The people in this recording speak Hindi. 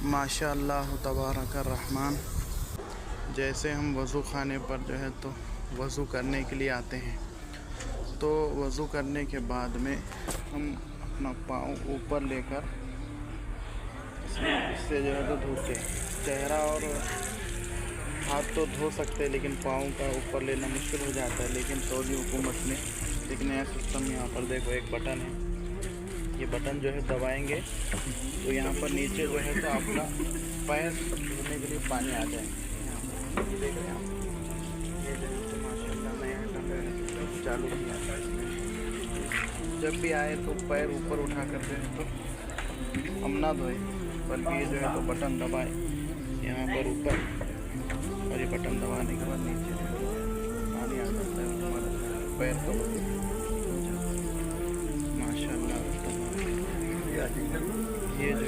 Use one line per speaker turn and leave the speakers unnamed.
माशाअल्लाह तबारक रहमान। जैसे हम वज़ू खाने पर जो है तो वज़ू करने के लिए आते हैं, तो वज़ू करने के बाद में हम अपना पाँव ऊपर लेकर इससे जो है तो धोते हैं। चेहरा और हाथ तो धो सकते हैं, लेकिन पाँव का ऊपर लेना मुश्किल हो जाता है। लेकिन सऊदी हुकूमत ने एक नया सिस्टम, यहाँ पर देखो एक बटन है, ये बटन जो है दबाएंगे तो यहाँ पर नीचे जो है तो आपका पैर धोने के लिए पानी आ जाएगा। यहाँ पर ये देख रहे हैं आप, ये जो है तो माशाल्लाह नया चालू किया था इसमें। जब भी आए तो पैर ऊपर उठा कर जो है तो हम ना धोए, बल्कि ये जो है तो बटन दबाए यहाँ पर ऊपर, और ये बटन दबाने के बाद नीचे पानी आ जाता है हमारा पैर का माशाल्लाह। ये जो